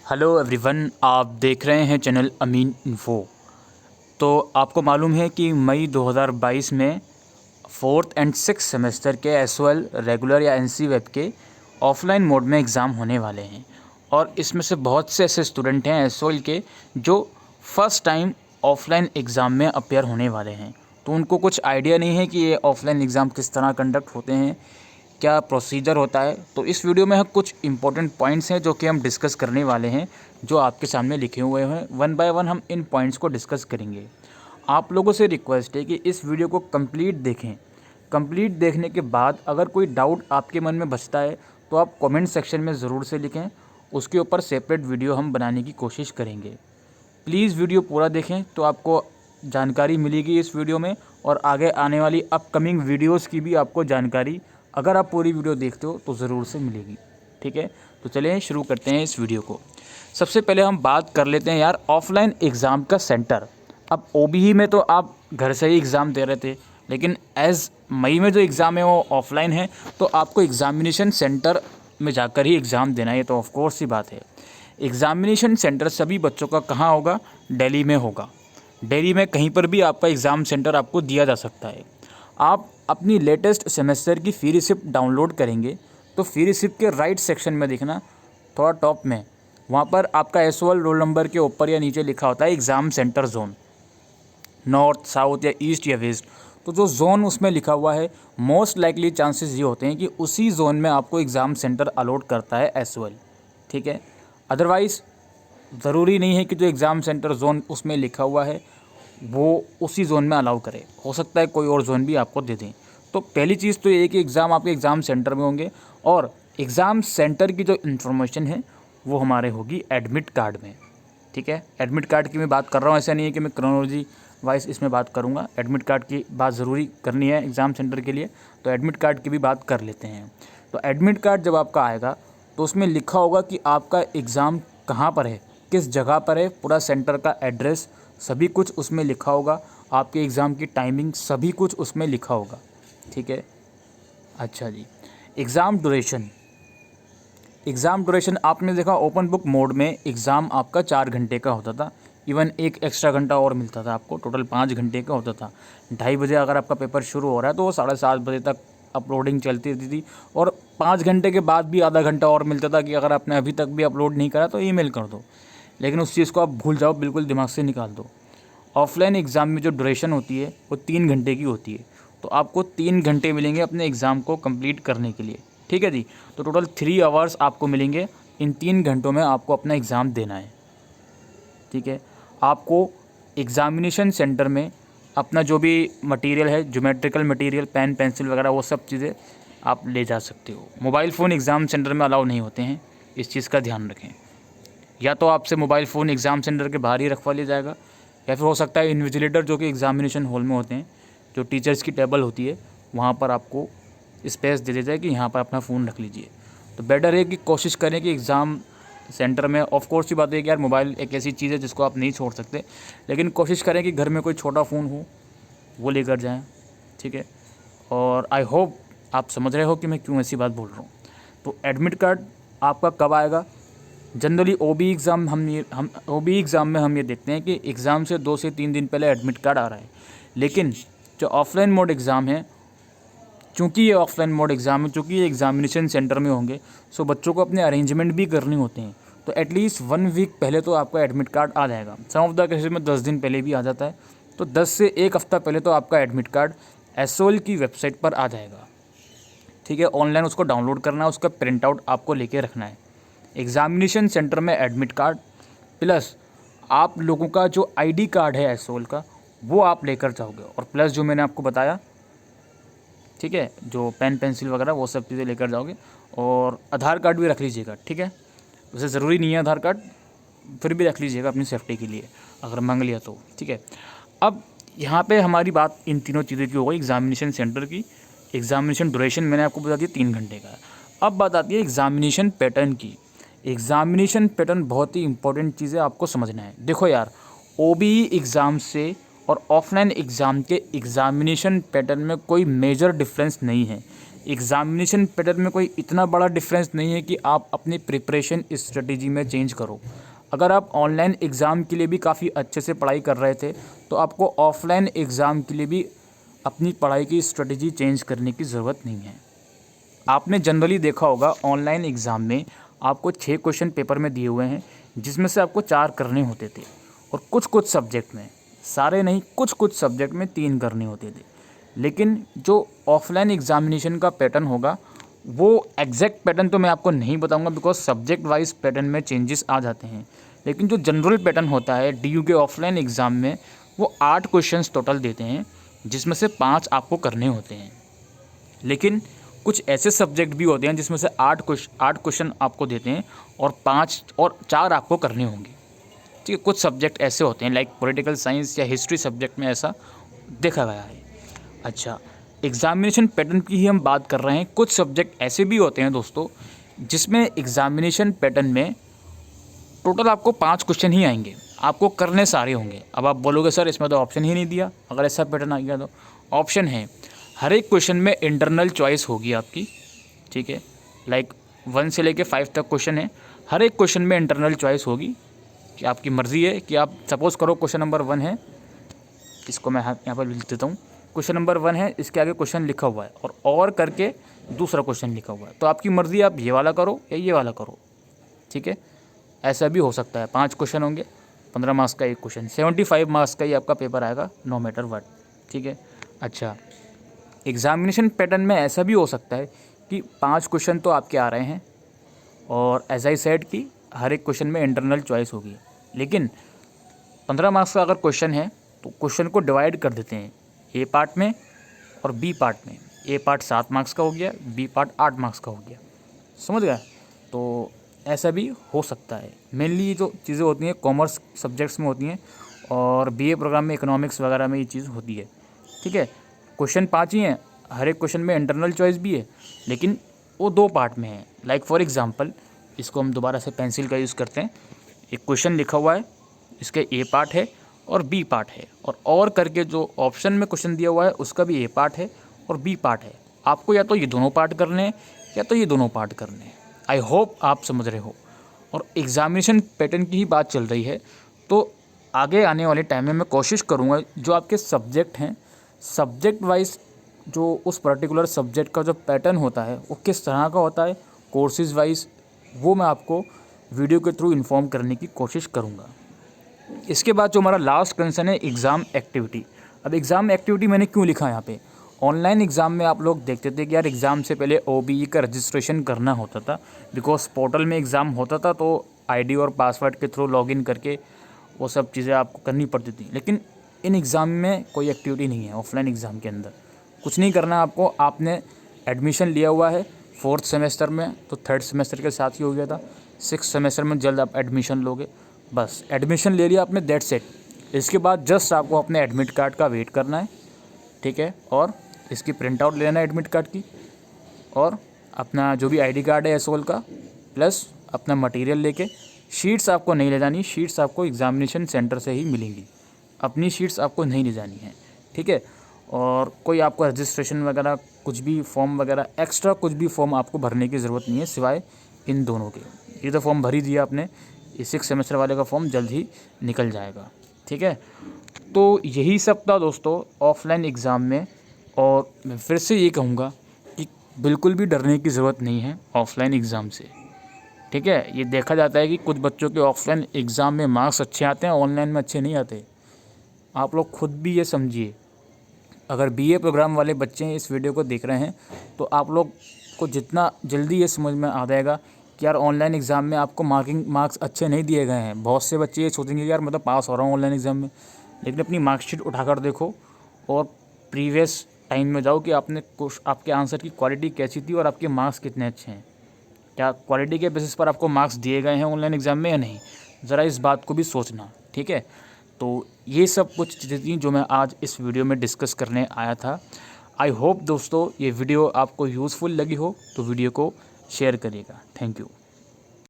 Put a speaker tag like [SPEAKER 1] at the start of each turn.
[SPEAKER 1] Hello everyone, आप देख रहे हैं चैनल अमीन इन्फो। तो आपको मालूम है कि मई 2022 में 4th एंड 6th सेमेस्टर के एसओएल रेगुलर या एनसी वेब के ऑफलाइन मोड में एग्ज़ाम होने वाले हैं। और इसमें से बहुत से ऐसे स्टूडेंट हैं एसओएल के जो फर्स्ट टाइम ऑफलाइन एग्ज़ाम में अपेयर होने वाले हैं। तो उनको कुछ आइडिया नहीं है कि ये ऑफलाइन एग्ज़ाम किस तरह कंडक्ट होते हैं, क्या प्रोसीजर होता है। तो इस वीडियो में कुछ इंपॉर्टेंट पॉइंट्स हैं जो कि हम डिस्कस करने वाले हैं, जो आपके सामने लिखे हुए हैं। वन बाय वन हम इन पॉइंट्स को डिस्कस करेंगे। आप लोगों से रिक्वेस्ट है कि इस वीडियो को कंप्लीट देखें। कंप्लीट देखने के बाद अगर कोई डाउट आपके मन में बचता है तो आप कमेंट सेक्शन में ज़रूर से लिखें, उसके ऊपर सेपरेट वीडियो हम बनाने की कोशिश करेंगे। प्लीज़ वीडियो पूरा देखें तो आपको जानकारी मिलेगी इस वीडियो में, और आगे आने वाली अपकमिंग वीडियोस की भी आपको जानकारी अगर आप पूरी वीडियो देखते हो तो ज़रूर से मिलेगी। ठीक है, तो चलिए शुरू करते हैं इस वीडियो को। सबसे पहले हम बात कर लेते हैं यार ऑफलाइन एग्ज़ाम का सेंटर। अब ओबीई में तो आप घर से ही एग्ज़ाम दे रहे थे, लेकिन एज़ मई में जो एग्ज़ाम है वो ऑफलाइन है, तो आपको एग्ज़ामिनेशन सेंटर में जाकर ही एग्ज़ाम देना है। ये तो ऑफकोर्स ही बात है। एग्ज़ामिनेशन सेंटर सभी बच्चों का कहाँ होगा? दिल्ली में होगा। दिल्ली में कहीं पर भी आपका एग्ज़ाम सेंटर आपको दिया जा सकता है। आप अपनी लेटेस्ट सेमेस्टर की फ़ी रिसिप्ट डाउनलोड करेंगे तो फ़ी रिसिप्ट के राइट सेक्शन में देखना, थोड़ा टॉप में, वहाँ पर आपका एसओएल रोल नंबर के ऊपर या नीचे लिखा होता है exam centre zone, north, south या ईस्ट या वेस्ट। तो जो जोन उसमें लिखा हुआ है, मोस्ट लाइकली चांसेस ये होते हैं कि उसी जोन में आपको एग्ज़ाम सेंटर अलॉट करता है एसओएल। ठीक है, अदरवाइज़ ज़रूरी नहीं है कि जो एग्ज़ाम सेंटर जोन उसमें लिखा हुआ है वो उसी जोन में अलाउ करे, हो सकता है कोई और जोन भी आपको दे दें। तो पहली चीज़ तो ये है कि एग्ज़ाम आपके एग्ज़ाम सेंटर में होंगे, और एग्ज़ाम सेंटर की जो इन्फॉर्मेशन है वो हमारे होगी एडमिट कार्ड में। ठीक है, एडमिट कार्ड की मैं बात कर रहा हूँ, ऐसा नहीं है कि मैं क्रोनोलॉजी वाइज इसमें बात करूँगा। एडमिट कार्ड की बात ज़रूरी करनी है एग्ज़ाम सेंटर के लिए, तो एडमिट कार्ड की भी बात कर लेते हैं। तो एडमिट कार्ड जब आपका आएगा तो उसमें लिखा होगा कि आपका एग्ज़ाम कहाँ पर है, किस जगह पर है, पूरा सेंटर का एड्रेस सभी कुछ उसमें लिखा होगा, आपके एग्ज़ाम की टाइमिंग सभी कुछ उसमें लिखा होगा। ठीक है, अच्छा जी। एग्ज़ाम ड्यूरेशन आपने देखा, ओपन बुक मोड में एग्ज़ाम आपका 4 घंटे का होता था। इवन एक एक्स्ट्रा घंटा और मिलता था आपको, टोटल 5 घंटे का होता था। 2:30 बजे अगर आपका पेपर शुरू हो रहा है तो वो 7:30 बजे तक अपलोडिंग चलती रहती थी, और 5 घंटे के बाद भी आधा घंटा और मिलता था कि अगर आपने अभी तक भी अपलोड नहीं करा तो ईमेल कर दो। लेकिन उस चीज़ को आप भूल जाओ, बिल्कुल दिमाग से निकाल दो। ऑफलाइन एग्ज़ाम में जो ड्यूरेशन होती है वो 3 घंटे की होती है, तो आपको 3 घंटे मिलेंगे अपने एग्ज़ाम को कंप्लीट करने के लिए। ठीक है जी, तो टोटल 3 आवर्स आपको मिलेंगे। इन 3 घंटों में आपको अपना एग्ज़ाम देना है। ठीक है, आपको एग्ज़ामिनेशन सेंटर में अपना जो भी मटेरियल है, ज्योमेट्रिकल मटेरियल, पेन पेंसिल वगैरह, वो सब चीज़ें आप ले जा सकते हो। मोबाइल फ़ोन एग्ज़ाम सेंटर में अलाउ नहीं होते हैं, इस चीज़ का ध्यान रखें। या तो आपसे मोबाइल फ़ोन एग्ज़ाम सेंटर के बाहर ही रखवा लिया जाएगा, या फिर हो सकता है इन्विजिलेटर जो कि एग्ज़ामिनेशन हॉल में होते हैं, जो टीचर्स की टेबल होती है, वहाँ पर आपको स्पेस दे दी जाए कि यहाँ पर अपना फ़ोन रख लीजिए। तो बेटर है कि कोशिश करें कि एग्ज़ाम सेंटर में, ऑफ कोर्स की बात है कि यार मोबाइल एक ऐसी चीज़ है जिसको आप नहीं छोड़ सकते, लेकिन कोशिश करें कि घर में कोई छोटा फ़ोन हो वो लेकर जाएँ। ठीक है, और आई होप आप समझ रहे हो कि मैं क्यों ऐसी बात बोल रहा हूँ। तो एडमिट कार्ड आपका कब आएगा? जनरली ओबीई एग्ज़ाम में हम ये देखते हैं कि एग्ज़ाम से 2 से 3 दिन पहले एडमिट कार्ड आ रहा है। लेकिन जो ऑफलाइन मोड एग्ज़ाम है, चूँकि ये ऑफलाइन मोड एग्ज़ाम है, चूँकि ये एग्ज़ामिनेशन सेंटर में होंगे, सो बच्चों को अपने अरेंजमेंट भी करने होते हैं। तो एटलीस्ट 1 वीक पहले तो आपका एडमिट कार्ड आ जाएगा। सम ऑफ द केसेस में 10 दिन पहले भी आ जाता है। तो 10 से 1 हफ़्ता पहले तो आपका एडमिट कार्ड एसओएल की वेबसाइट पर आ जाएगा। ठीक है, ऑनलाइन उसको डाउनलोड करना है, उसका प्रिंट आउट आपको लेके रखना है। एग्ज़ामिनेशन सेंटर में एडमिट कार्ड प्लस आप लोगों का जो आईडी कार्ड है एसओएल का, वो आप लेकर जाओगे, और प्लस जो मैंने आपको बताया, ठीक है, जो पेन पेंसिल वगैरह वो सब चीज़ें लेकर जाओगे, और आधार कार्ड भी रख लीजिएगा। ठीक है, वैसे ज़रूरी नहीं है आधार कार्ड, फिर भी रख लीजिएगा अपनी सेफ्टी के लिए अगर मांग लिया तो। ठीक है, अब यहाँ पे हमारी बात इन तीनों चीज़ों की हो गई, एग्ज़ामिनेशन सेंटर की। एग्ज़ामिनेशन ड्यूरेशन मैंने आपको बता दिया 3 घंटे का। अब बात आती है एग्ज़ामिनेशन पैटर्न की। एग्ज़ामिनेशन पैटर्न बहुत ही इंपॉर्टेंट चीज़ है, आपको समझना है। देखो यार, ओबीई एग्ज़ाम से और ऑफलाइन एग्ज़ाम के एग्ज़ामिनेशन पैटर्न में कोई मेजर डिफरेंस नहीं है। एग्ज़ामिनेशन पैटर्न में कोई इतना बड़ा डिफरेंस नहीं है कि आप अपनी प्रिपरेशन स्ट्रेटेजी में चेंज करो। अगर आप ऑनलाइन एग्ज़ाम के लिए भी काफ़ी अच्छे से पढ़ाई कर रहे थे तो आपको ऑफलाइन एग्ज़ाम के लिए भी अपनी पढ़ाई की स्ट्रेटेजी चेंज करने की ज़रूरत नहीं है। आपने जनरली देखा होगा ऑनलाइन एग्ज़ाम में आपको 6 क्वेश्चन पेपर में दिए हुए हैं, जिसमें से आपको 4 करने होते थे और कुछ सब्जेक्ट में, सारे नहीं, कुछ सब्जेक्ट में 3 करने होते थे। लेकिन जो ऑफलाइन एग्ज़ामिनेशन का पैटर्न होगा वो एग्जैक्ट पैटर्न तो मैं आपको नहीं बताऊंगा, बिकॉज सब्जेक्ट वाइज पैटर्न में चेंजेस आ जाते हैं। लेकिन जो जनरल पैटर्न होता है DU के ऑफलाइन एग्ज़ाम में, वो 8 क्वेश्चंस टोटल देते हैं, जिसमें से 5 आपको करने होते हैं। लेकिन कुछ ऐसे सब्जेक्ट भी होते हैं जिसमें से 8 क्वेश्चन आपको देते हैं और 4 आपको करने होंगे। ठीक है, कुछ सब्जेक्ट ऐसे होते हैं लाइक पॉलिटिकल साइंस या हिस्ट्री सब्जेक्ट में ऐसा देखा गया है। अच्छा, एग्ज़ामिनेशन पैटर्न की ही हम बात कर रहे हैं। कुछ सब्जेक्ट ऐसे भी होते हैं दोस्तों जिसमें एग्ज़ामिनेशन पैटर्न में टोटल आपको 5 क्वेश्चन ही आएंगे, आपको करने सारे होंगे। अब आप बोलोगे सर इसमें तो ऑप्शन ही नहीं दिया, अगर ऐसा पैटर्न आ गया तो ऑप्शन है। हर एक क्वेश्चन में इंटरनल चॉइस होगी आपकी, ठीक है, लाइक 1 से लेके 5 तक क्वेश्चन है, हर एक क्वेश्चन में इंटरनल चॉइस होगी कि आपकी मर्ज़ी है कि आप सपोज़ करो क्वेश्चन नंबर 1 है, इसको मैं यहाँ पर लिख देता हूँ। क्वेश्चन नंबर 1 है, इसके आगे क्वेश्चन लिखा हुआ है और करके दूसरा क्वेश्चन लिखा हुआ है, तो आपकी मर्ज़ी आप ये वाला करो या ये वाला करो, ठीक है। ऐसा भी हो सकता है। 5 क्वेश्चन होंगे, 15 मार्क्स का एक क्वेश्चन, 75 मार्क्स का ही आपका पेपर आएगा, नो मैटर व्हाट, ठीक है। अच्छा, एग्ज़ामिनेशन पैटर्न में ऐसा भी हो सकता है कि 5 क्वेश्चन तो आपके आ रहे हैं और एज आई सेड कि हर एक क्वेश्चन में इंटरनल चॉइस होगी, लेकिन 15 मार्क्स का अगर क्वेश्चन है तो क्वेश्चन को डिवाइड कर देते हैं ए पार्ट में और बी पार्ट में। ए पार्ट 7 मार्क्स का हो गया, बी पार्ट 8 मार्क्स का हो गया, समझ गया। तो ऐसा भी हो सकता है। मेनली जो चीज़ें होती हैं कॉमर्स सब्जेक्ट्स में होती हैं और BA प्रोग्राम में इकोनॉमिक्स वगैरह में ये चीज़ होती है, ठीक है। क्वेश्चन 5 ही हैं, हर एक क्वेश्चन में इंटरनल चॉइस भी है, लेकिन वो 2 पार्ट में है। लाइक फॉर एग्जांपल, इसको हम दोबारा से पेंसिल का यूज़ करते हैं। एक क्वेश्चन लिखा हुआ है, इसके ए पार्ट है और बी पार्ट है, और करके जो ऑप्शन में क्वेश्चन दिया हुआ है उसका भी ए पार्ट है और बी पार्ट है। आपको या तो ये दोनों पार्ट करने हैं या तो ये दोनों पार्ट करने हैं। आई होप आप समझ रहे हो। और एग्ज़ामिनेशन पैटर्न की ही बात चल रही है, तो आगे आने वाले टाइम में मैं कोशिश करूँगा जो आपके सब्जेक्ट हैं, सब्जेक्ट वाइज जो उस पर्टिकुलर सब्जेक्ट का जो पैटर्न होता है वो किस तरह का होता है, कोर्सेज़ वाइज, वो मैं आपको वीडियो के थ्रू इन्फॉर्म करने की कोशिश करूँगा। इसके बाद जो हमारा लास्ट कंसर्न है एग्ज़ाम एक्टिविटी। अब एग्ज़ाम एक्टिविटी मैंने क्यों लिखा है यहाँ पे, ऑनलाइन एग्ज़ाम में आप लोग देखते थे कि यार एग्ज़ाम से पहले OBE का रजिस्ट्रेशन करना होता था, बिकॉज पोर्टल में एग्ज़ाम होता था तो ID और पासवर्ड के थ्रू लॉगिन करके वो सब चीज़ें आपको करनी पड़ती थी। लेकिन इन एग्ज़ाम में कोई एक्टिविटी नहीं है। ऑफलाइन एग्ज़ाम के अंदर कुछ नहीं करना आपको। आपने एडमिशन लिया हुआ है 4th सेमेस्टर में, तो 3rd सेमेस्टर के साथ ही हो गया था। 6th सेमेस्टर में जल्द आप एडमिशन लोगे, बस एडमिशन ले लिया आपने, दैट्स इट। इसके बाद जस्ट आपको अपने एडमिट कार्ड का वेट करना है, ठीक है, और इसकी प्रिंट आउट लेना है एडमिट कार्ड की, और अपना जो भी ID कार्ड है SOL का, प्लस अपना मटेरियल लेके। शीट्स आपको नहीं ले जानी, शीट्स आपको एग्ज़ामिनेशन सेंटर से ही मिलेंगी, अपनी शीट्स आपको नहीं ले जानी है, ठीक है। और कोई आपको रजिस्ट्रेशन वगैरह कुछ भी फॉर्म वगैरह एक्स्ट्रा कुछ भी फॉर्म आपको भरने की ज़रूरत नहीं है, सिवाय इन दोनों के। ये तो फॉर्म भर ही दिया आपने, इस 6 सेमेस्टर वाले का फॉर्म जल्द ही निकल जाएगा, ठीक है। तो यही सब था दोस्तों ऑफलाइन एग्ज़ाम में। और मैं फिर से ये कहूँगा कि बिल्कुल भी डरने की ज़रूरत नहीं है ऑफलाइन एग्ज़ाम से, ठीक है। ये देखा जाता है कि कुछ बच्चों के ऑफलाइन एग्ज़ाम में मार्क्स अच्छे आते हैं, ऑनलाइन में अच्छे नहीं आते। आप लोग खुद भी ये समझिए। अगर BA प्रोग्राम वाले बच्चे इस वीडियो को देख रहे हैं तो आप लोग को जितना जल्दी ये समझ में आ जाएगा कि यार ऑनलाइन एग्ज़ाम में आपको मार्क्स अच्छे नहीं दिए गए हैं। बहुत से बच्चे ये सोचेंगे यार मैं तो पास हो रहा हूँ ऑनलाइन एग्ज़ाम में, लेकिन अपनी मार्कशीट उठाकर देखो और प्रीवियस टाइम में जाओ कि आपके आंसर की क्वालिटी कैसी थी और आपके मार्क्स कितने अच्छे हैं। क्या क्वालिटी के बेसिस पर आपको मार्क्स दिए गए हैं ऑनलाइन एग्ज़ाम में या नहीं, ज़रा इस बात को भी सोचना, ठीक है। तो ये सब कुछ चीज़ें थी जो मैं आज इस वीडियो में डिस्कस करने आया था। आई होप दोस्तों ये वीडियो आपको यूज़फुल लगी हो तो वीडियो को शेयर करिएगा। Thank you.